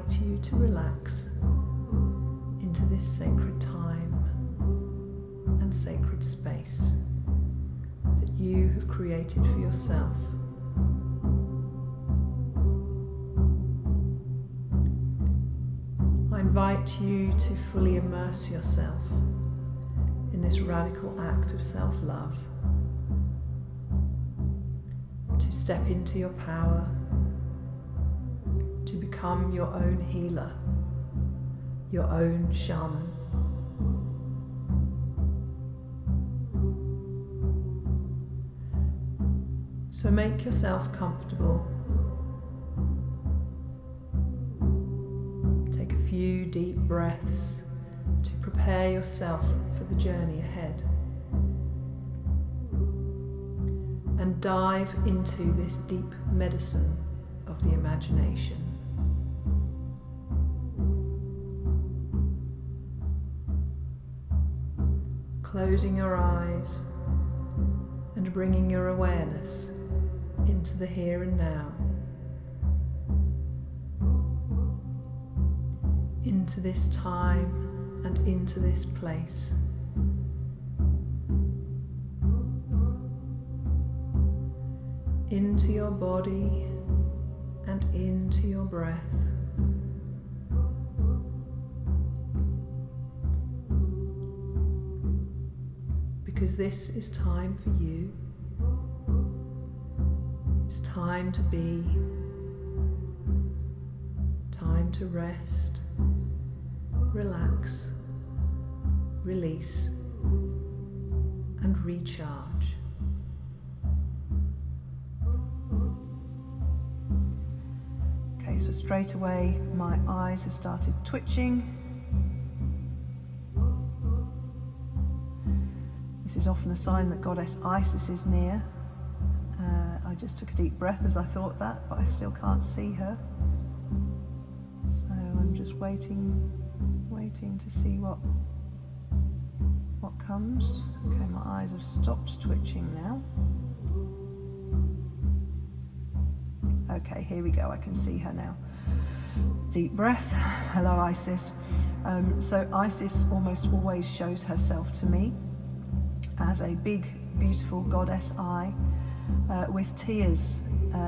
invite you to relax into this sacred time and sacred space that you have created for yourself. I invite you to fully immerse yourself in this radical act of self-love, to step into your power, to become your own healer, your own shaman. So make yourself comfortable. Take a few deep breaths to prepare yourself for the journey ahead. And dive into this deep medicine of the imagination. Closing your eyes and bringing your awareness into the here and now, into this time and into this place. Into your body and into your breath. Because this is time for you. It's time to be, time to rest, relax, release, and recharge. Okay, so straight away my eyes have started twitching. This is often a sign that Goddess Isis is near. I just took a deep breath as I thought that, but I still can't see her. So I'm just waiting to see what comes. Okay, my eyes have stopped twitching now. Okay, here we go, I can see her now. Deep breath. Hello, Isis. So Isis almost always shows herself to me as a big, beautiful goddess eye with tears.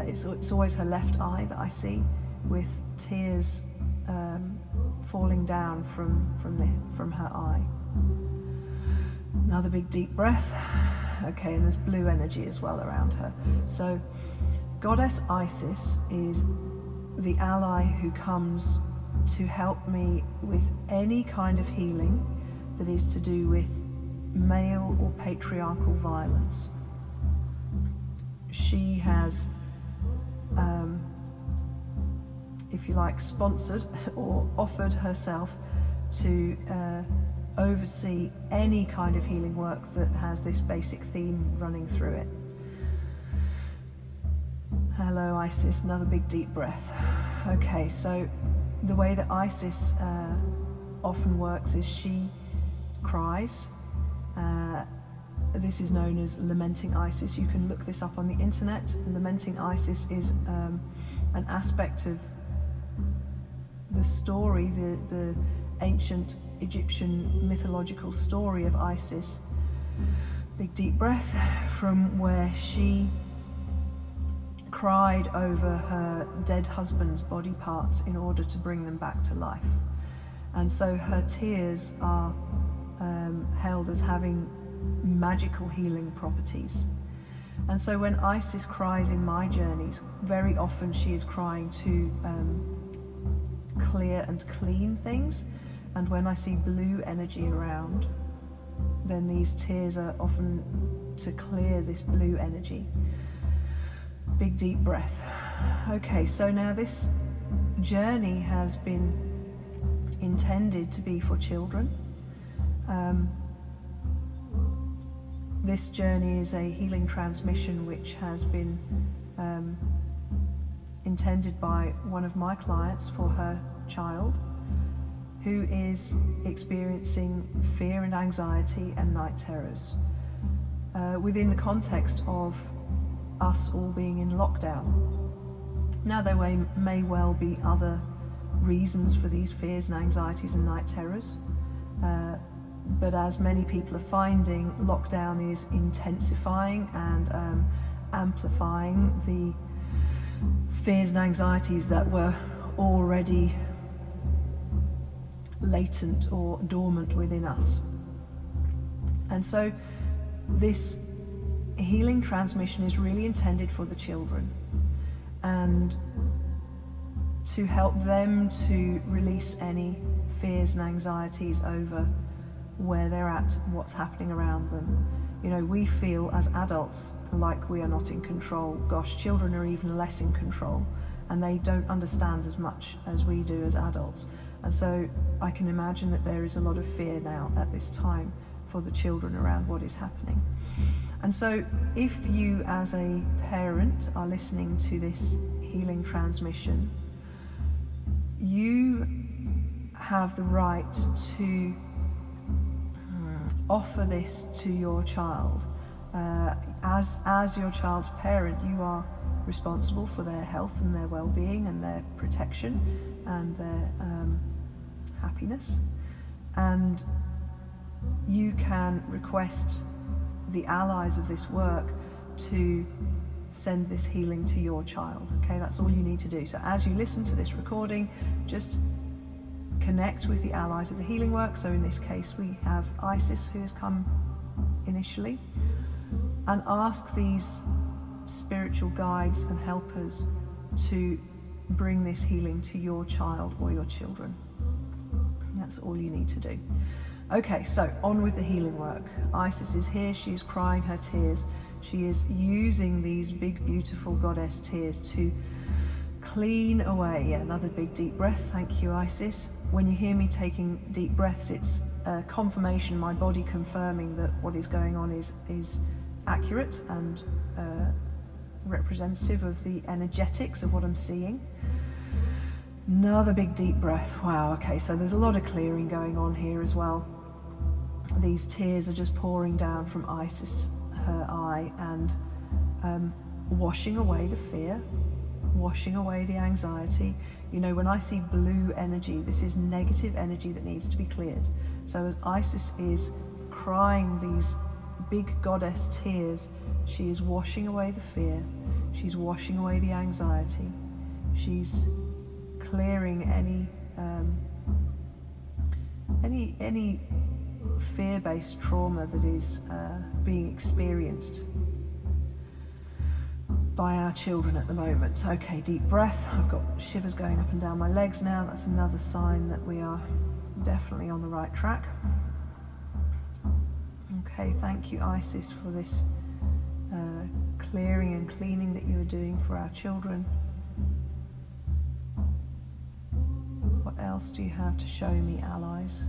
It's always her left eye that I see, with tears falling down from her eye. Another big deep breath. Okay, and there's blue energy as well around her. So Goddess Isis is the ally who comes to help me with any kind of healing that is to do with male or patriarchal violence. She has, if you like, sponsored or offered herself to oversee any kind of healing work that has this basic theme running through it. Hello, Isis. Another big deep breath. Okay, so the way that Isis often works is she cries. This is known as lamenting Isis. You can look this up on the internet. Lamenting Isis is an aspect of the story, the ancient Egyptian mythological story of Isis. Big deep breath, from where she cried over her dead husband's body parts in order to bring them back to life. And so her tears are held as having magical healing properties. And so when Isis cries in my journeys, very often she is crying to clear and clean things. And when I see blue energy around, then these tears are often to clear this blue energy. Big deep breath. Okay, so now this journey has been intended to be for children. This journey is a healing transmission which has been intended by one of my clients for her child, who is experiencing fear and anxiety and night terrors within the context of us all being in lockdown. Now there may well be other reasons for these fears and anxieties and night terrors. But as many people are finding, lockdown is intensifying and amplifying the fears and anxieties that were already latent or dormant within us. And so this healing transmission is really intended for the children, and to help them to release any fears and anxieties over where they're at, what's happening around them. You know, we feel as adults like we are not in control. Gosh, children are even less in control, and they don't understand as much as we do as adults. And so I can imagine that there is a lot of fear now at this time for the children around what is happening. And so if you as a parent are listening to this healing transmission, you have the right to offer this to your child. As your child's parent, you are responsible for their health and their well-being and their protection and their happiness. And you can request the allies of this work to send this healing to your child. Okay, that's all you need to do. So as you listen to this recording, just connect with the allies of the healing work. So in this case we have Isis, who has come initially, and ask these spiritual guides and helpers to bring this healing to your child or your children. That's all you need to do. Okay, so on with the healing work. Isis is here, she is crying her tears. She is using these big, beautiful goddess tears to clean away. Yeah, another big deep breath. Thank you, Isis. When you hear me taking deep breaths, it's confirmation, my body confirming that what is going on is accurate and representative of the energetics of what I'm seeing. Another big deep breath. Wow, okay, so there's a lot of clearing going on here as well. These tears are just pouring down from Isis, her eye, and washing away the fear, washing away the anxiety. You know, when I see blue energy, this is negative energy that needs to be cleared. So as Isis is crying these big goddess tears, she is washing away the fear, she's washing away the anxiety, she's clearing any fear-based trauma that is being experienced by our children at the moment. Okay, deep breath. I've got shivers going up and down my legs now. That's another sign that we are definitely on the right track. Okay, thank you, Isis, for this clearing and cleaning that you are doing for our children. What else do you have to show me, allies?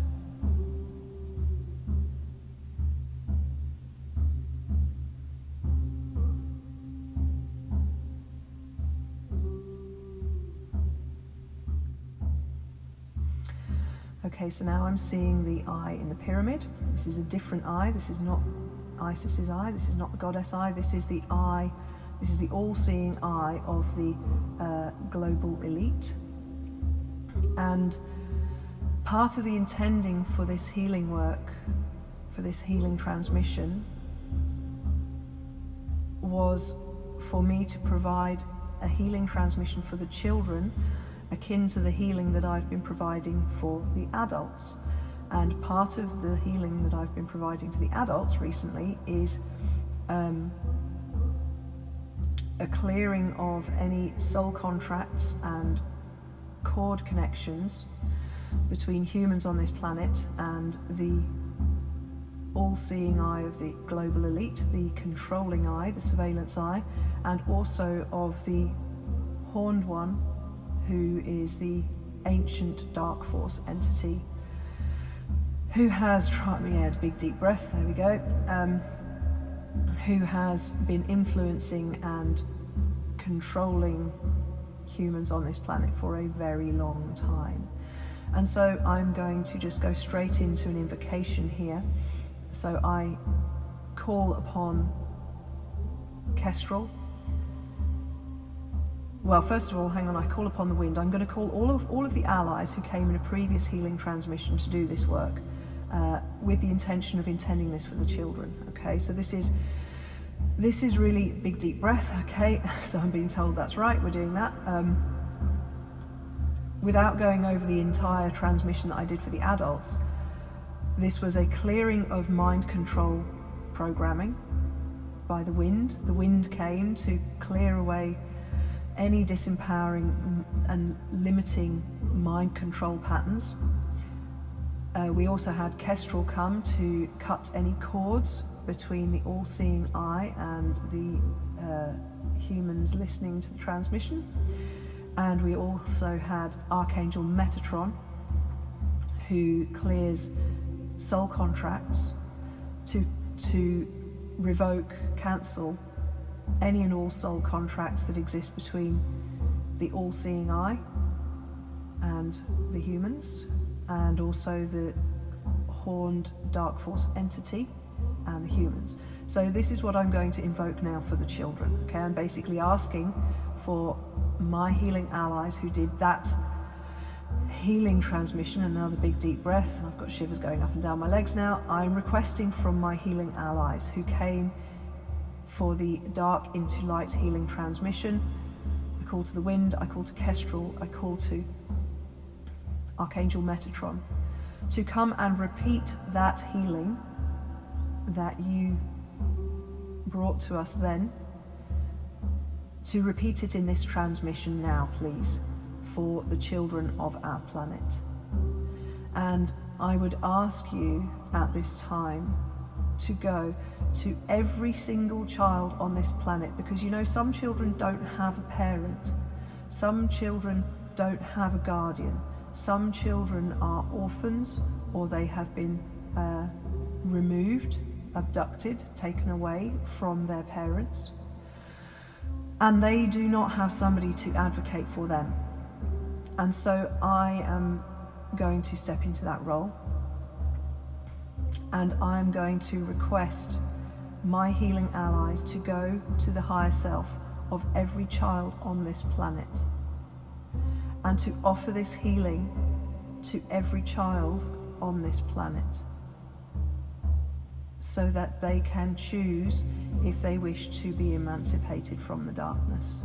Okay, so now I'm seeing the eye in the pyramid. This is a different eye. This is not Isis's eye. This is not the goddess eye. This is the eye, this is the all-seeing eye of the global elite. And part of the intending for this healing work, for this healing transmission, was for me to provide a healing transmission for the children akin to the healing that I've been providing for the adults. And part of the healing that I've been providing for the adults recently is a clearing of any soul contracts and cord connections between humans on this planet and the all-seeing eye of the global elite, the controlling eye, the surveillance eye, and also of the horned one, who is the ancient dark force entity, who has tried, we had a big deep breath, there we go, who has been influencing and controlling humans on this planet for a very long time. And so I'm going to just go straight into an invocation here. So I call upon Kestrel, well, first of all, hang on, I call upon the wind. I'm going to call all of the allies who came in a previous healing transmission to do this work, with the intention of intending this for the children. Okay, so this is really big deep breath. Okay, so I'm being told that's right, we're doing that. Without going over the entire transmission that I did for the adults, this was a clearing of mind control programming by the wind. The wind came to clear away any disempowering and limiting mind control patterns. We also had Kestrel come to cut any cords between the all-seeing eye and the humans listening to the transmission. And we also had Archangel Metatron, who clears soul contracts to revoke, cancel any and all soul contracts that exist between the all-seeing eye and the humans, and also the horned dark force entity and the humans. So this is what I'm going to invoke now for the children. Okay, I'm basically asking for my healing allies who did that healing transmission. Another big deep breath, and I've got shivers going up and down my legs now. I'm requesting from my healing allies who came for the dark into light healing transmission. I call to the wind, I call to Kestrel, I call to Archangel Metatron to come and repeat that healing that you brought to us then, to repeat it in this transmission now, please, for the children of our planet. And I would ask you at this time to go to every single child on this planet, because you know some children don't have a parent, some children don't have a guardian, some children are orphans, or they have been removed, abducted, taken away from their parents, and they do not have somebody to advocate for them. And so I am going to step into that role, and I'm going to request my healing allies to go to the higher self of every child on this planet and to offer this healing to every child on this planet, so that they can choose if they wish to be emancipated from the darkness.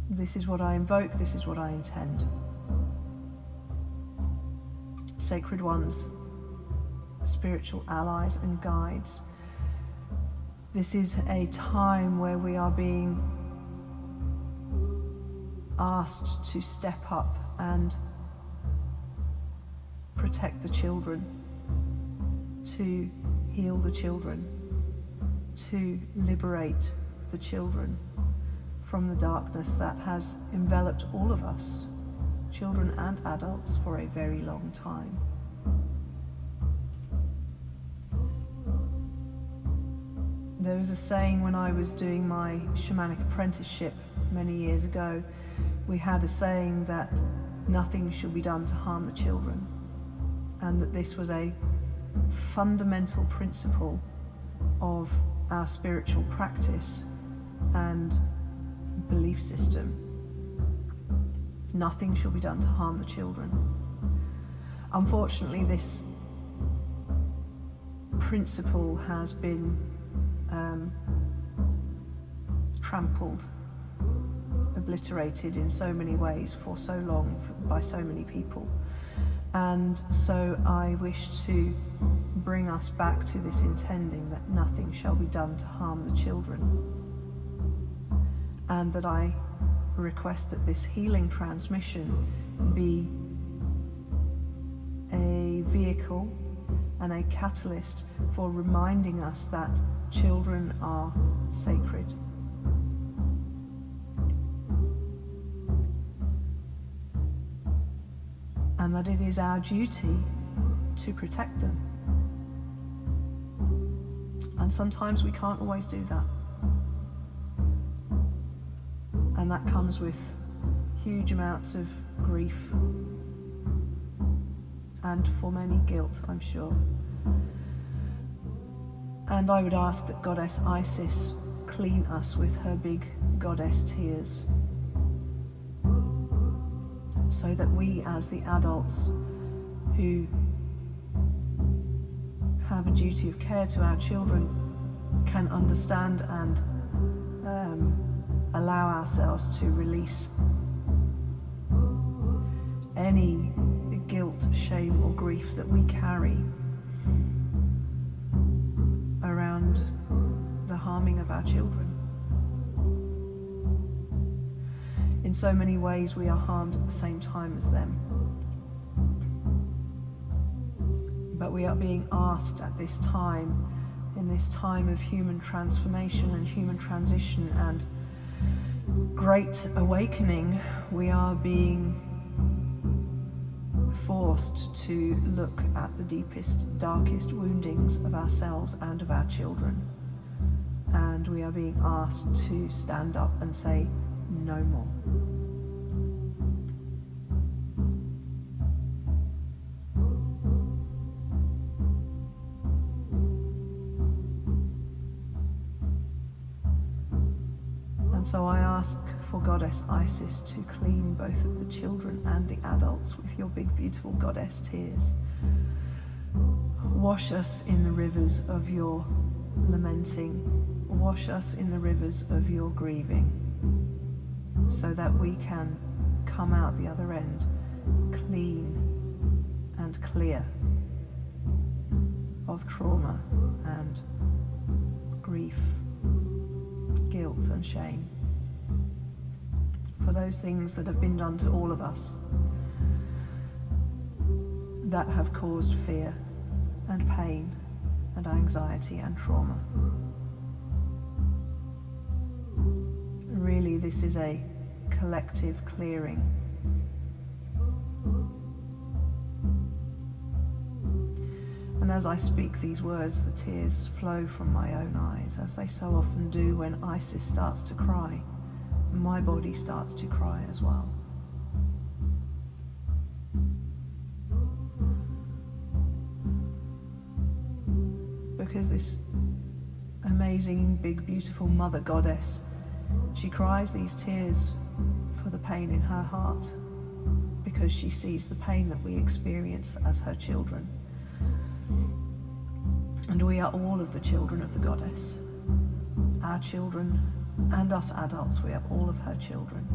This is what I invoke, this is what I intend. Sacred ones, spiritual allies and guides, this is a time where we are being asked to step up and protect the children, to heal the children, to liberate the children from the darkness that has enveloped all of us, children and adults, for a very long time. There was a saying when I was doing my shamanic apprenticeship many years ago. We had a saying that nothing should be done to harm the children, and that this was a fundamental principle of our spiritual practice and belief system. Nothing shall be done to harm the children. Unfortunately, this principle has been trampled, obliterated in so many ways for so long by so many people. And so I wish to bring us back to this intending that nothing shall be done to harm the children, and that I request that this healing transmission be a vehicle and a catalyst for reminding us that children are sacred. And that it is our duty to protect them. And sometimes we can't always do that. And that comes with huge amounts of grief and for many guilt, I'm sure. And I would ask that Goddess Isis clean us with her big goddess tears, so that we, as the adults who have a duty of care to our children, can understand and allow ourselves to release any guilt, shame or grief that we carry around the harming of our children. In so many ways we are harmed at the same time as them. But we are being asked at this time, in this time of human transformation and human transition and great awakening, we are being forced to look at the deepest, darkest woundings of ourselves and of our children. And we are being asked to stand up and say, no more. And so I ask for Goddess Isis to clean both of the children and the adults with your big, beautiful goddess tears. Wash us in the rivers of your lamenting. Wash us in the rivers of your grieving, so that we can come out the other end clean and clear of trauma and grief, guilt and shame for those things that have been done to all of us that have caused fear and pain and anxiety and trauma. Really, this is a collective clearing. And as I speak these words, the tears flow from my own eyes, as they so often do when Isis starts to cry. My body starts to cry as well. Because this amazing, big, beautiful mother goddess, she cries these tears for the pain in her heart, because she sees the pain that we experience as her children. And we are all of the children of the goddess. Our children and us adults, we are all of her children.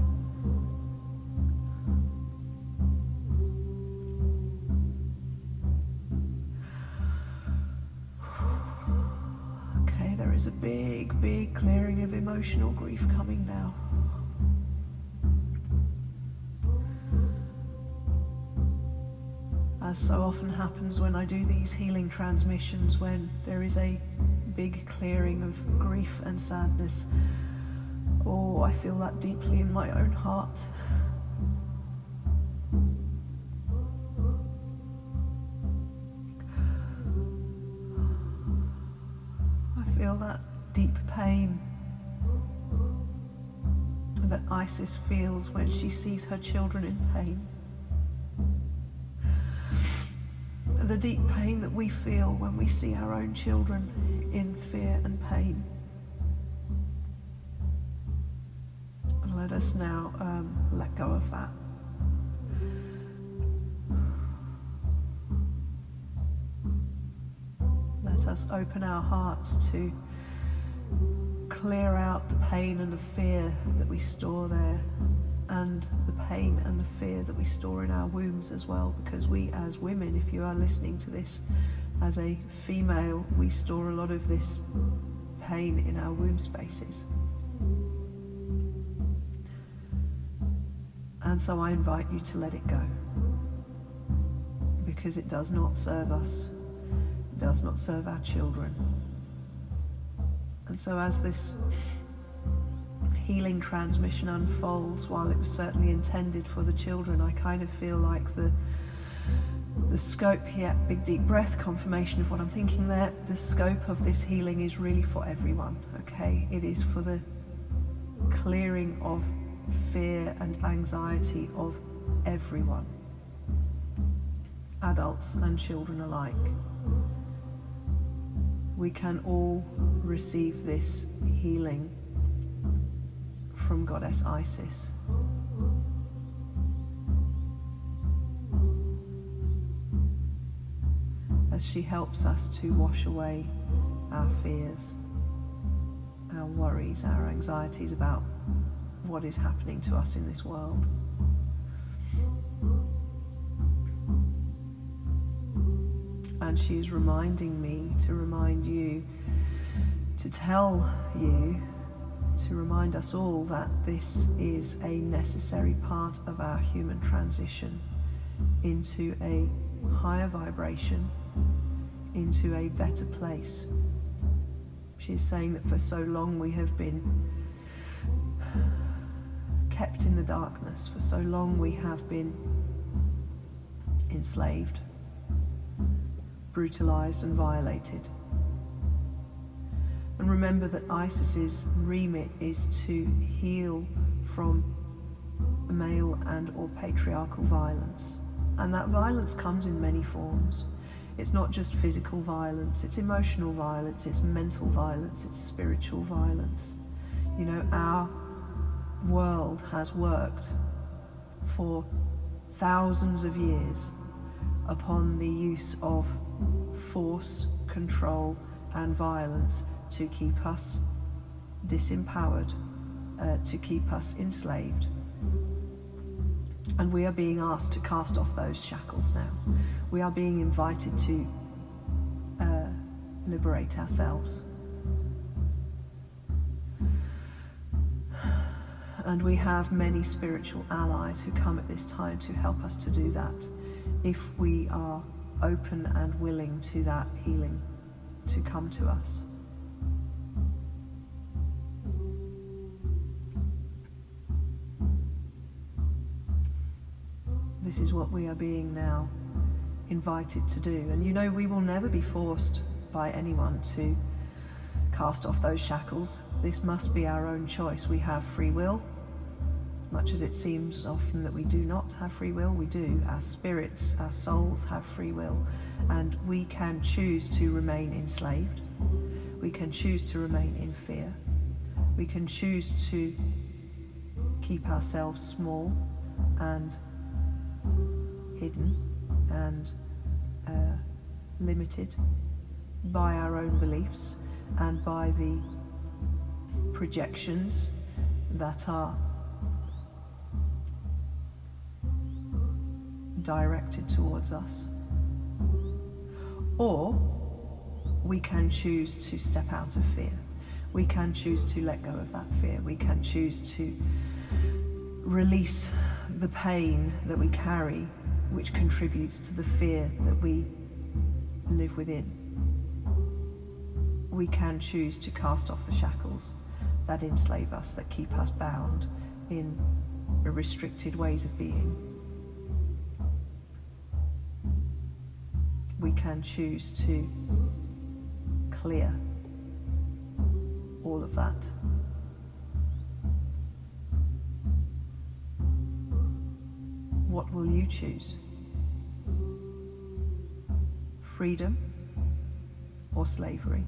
Okay, there is a big, big clearing of emotional grief coming now. As so often happens when I do these healing transmissions, when there is a big clearing of grief and sadness, oh, I feel that deeply in my own heart. I feel that deep pain that Isis feels when she sees her children in pain. The deep pain that we feel when we see our own children in fear and pain. Let us now let go of that. Let us open our hearts to clear out the pain and the fear that we store there, and the pain and the fear that we store in our wombs as well, because we as women, if you are listening to this as a female, we store a lot of this pain in our womb spaces. And so I invite you to let it go, because it does not serve us, it does not serve our children. And so as this healing transmission unfolds, while it was certainly intended for the children, I kind of feel like the scope here, big deep breath, confirmation of what I'm thinking there, the scope of this healing is really for everyone, okay? It is for the clearing of fear and anxiety of everyone, adults and children alike. We can all receive this healing from Goddess Isis. As she helps us to wash away our fears, our worries, our anxieties about what is happening to us in this world. And she is reminding me to remind you, to tell you, to remind us all that this is a necessary part of our human transition into a higher vibration, into a better place. She is saying that for so long we have been kept in the darkness, for so long we have been enslaved, brutalized and violated. And remember that Isis's remit is to heal from male and or patriarchal violence. And that violence comes in many forms. It's not just physical violence, it's emotional violence, it's mental violence, it's spiritual violence. You know, our world has worked for thousands of years upon the use of force, control, and violence to keep us disempowered, to keep us enslaved. And we are being asked to cast off those shackles now. We are being invited to liberate ourselves. And we have many spiritual allies who come at this time to help us to do that, if we are open and willing to that healing to come to us. This is what we are being now invited to do. And you know, we will never be forced by anyone to cast off those shackles. This must be our own choice. We have free will. Much as it seems often that we do not have free will, we do. Our spirits, our souls have free will. And we can choose to remain enslaved. We can choose to remain in fear. We can choose to keep ourselves small and hidden and limited by our own beliefs and by the projections that are directed towards us. Or we can choose to step out of fear. We can choose to let go of that fear. We can choose to release the pain that we carry, which contributes to the fear that we live within. We can choose to cast off the shackles that enslave us, that keep us bound in restricted ways of being. We can choose to clear all of that. What will you choose? Freedom or slavery?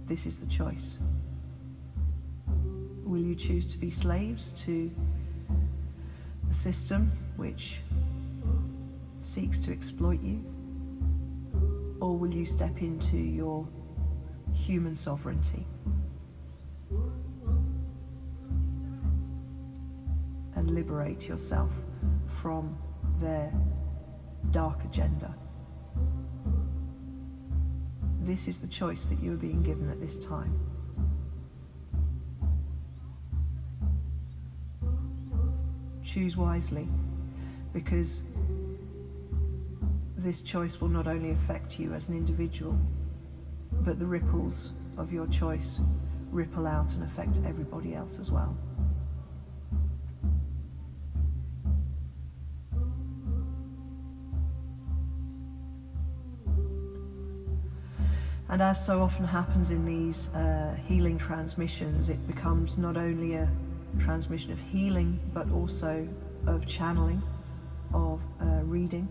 This is the choice. Will you choose to be slaves to a system which seeks to exploit you? Or will you step into your human sovereignty and liberate yourself from their dark agenda? This is the choice that you are being given at this time. Choose wisely, because this choice will not only affect you as an individual, but the ripples of your choice ripple out and affect everybody else as well. And as so often happens in these healing transmissions, it becomes not only a transmission of healing, but also of channeling, of reading.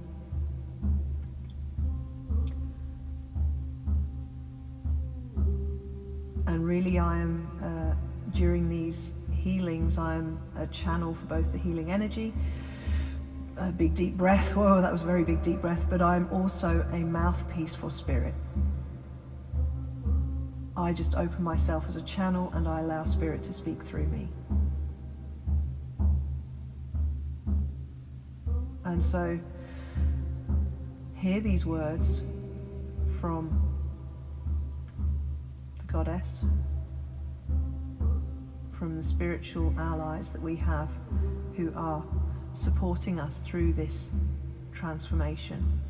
And really I am, during these healings, I am a channel for both the healing energy, a big deep breath, whoa, that was a very big deep breath, but I'm also a mouthpiece for spirit. I just open myself as a channel and I allow spirit to speak through me. And so, hear these words from the Goddess, from the spiritual allies that we have who are supporting us through this transformation.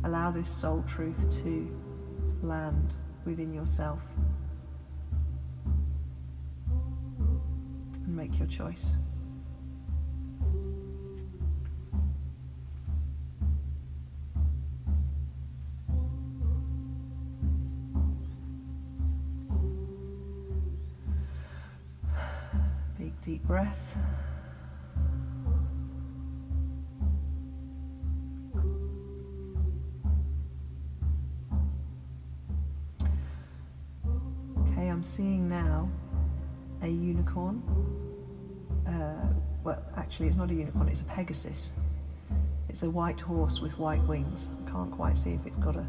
Allow this soul truth to land within yourself and make your choice. Big deep breath. Okay, I'm seeing now a unicorn. Well, actually it's not a unicorn, it's a Pegasus. It's a white horse with white wings. I can't quite see if it's got a...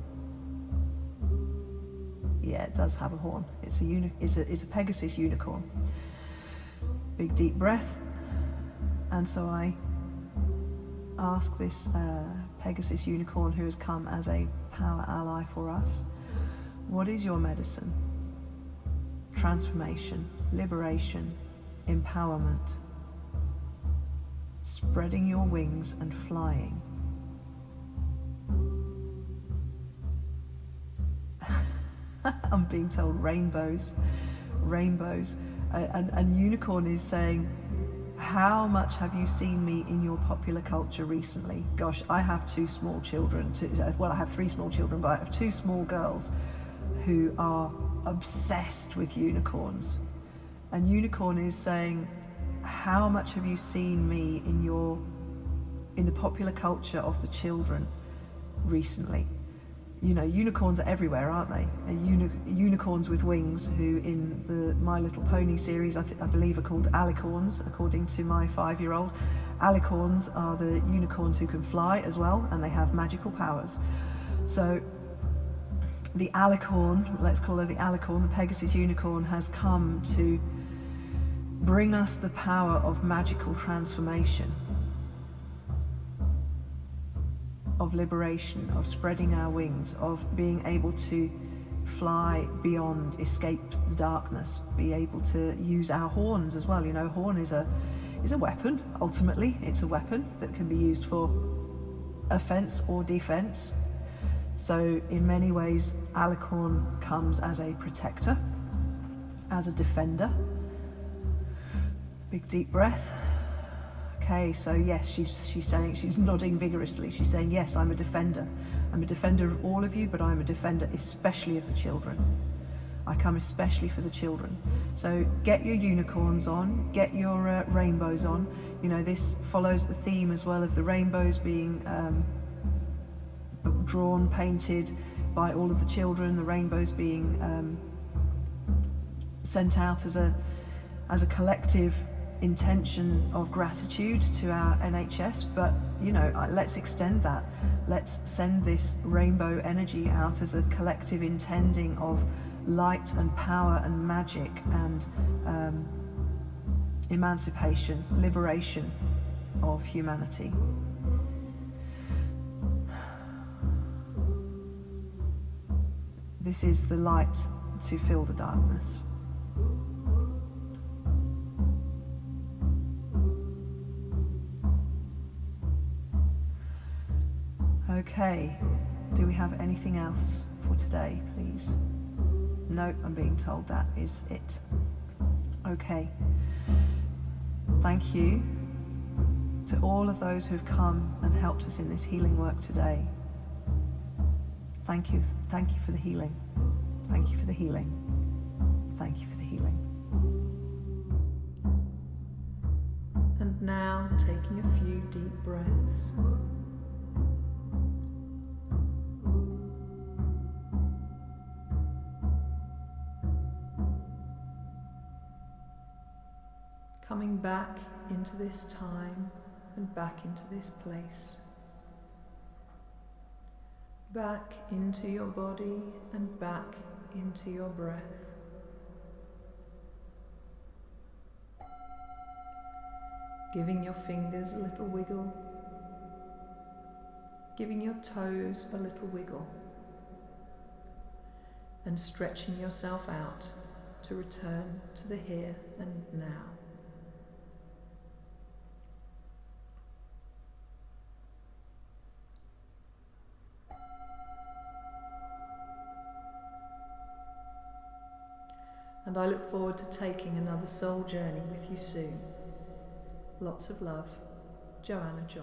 Yeah, it does have a horn. It's a Pegasus unicorn. Big deep breath. And so I ask this Pegasus unicorn who has come as a power ally for us, what is your medicine? Transformation, liberation, empowerment, spreading your wings and flying. I'm being told rainbows, rainbows. And unicorn is saying, how much have you seen me in your popular culture recently? Gosh, I have two small children, well, I have three small children, but I have two small girls who are obsessed with unicorns. And unicorn is saying, how much have you seen me in the popular culture of the children recently? You know, unicorns are everywhere, aren't they? Unicorns with wings, who in the My Little Pony series, I believe are called alicorns, according to my 5-year-old. Alicorns are the unicorns who can fly as well, and they have magical powers. So the alicorn, let's call her the alicorn, the Pegasus unicorn, has come to bring us the power of magical transformation, of liberation, of spreading our wings, of being able to fly beyond, escape the darkness, be able to use our horns as well. You know, horn is a weapon, ultimately. It's a weapon that can be used for offense or defense. So in many ways, alicorn comes as a protector, as a defender. Big deep breath. Okay, so yes, she's saying, she's nodding vigorously. She's saying, yes, I'm a defender. I'm a defender of all of you, but I'm a defender especially of the children. I come especially for the children. So get your unicorns on, get your rainbows on. You know, this follows the theme as well of the rainbows being drawn, painted by all of the children, the rainbows being sent out as a collective intention of gratitude to our NHS, but you know, let's extend that. Let's send this rainbow energy out as a collective intending of light and power and magic and emancipation, liberation of humanity. This is the light to fill the darkness. Okay, do we have anything else for today, please? No, I'm being told that is it. Okay. Thank you to all of those who've come and helped us in this healing work today. Thank you for the healing. Thank you for the healing. Thank you for the healing. And now, taking a few deep breaths. Coming back into this time and back into this place. Back into your body and back into your breath. Giving your fingers a little wiggle. Giving your toes a little wiggle. And stretching yourself out to return to the here and now. And I look forward to taking another soul journey with you soon. Lots of love, Joanna Joy.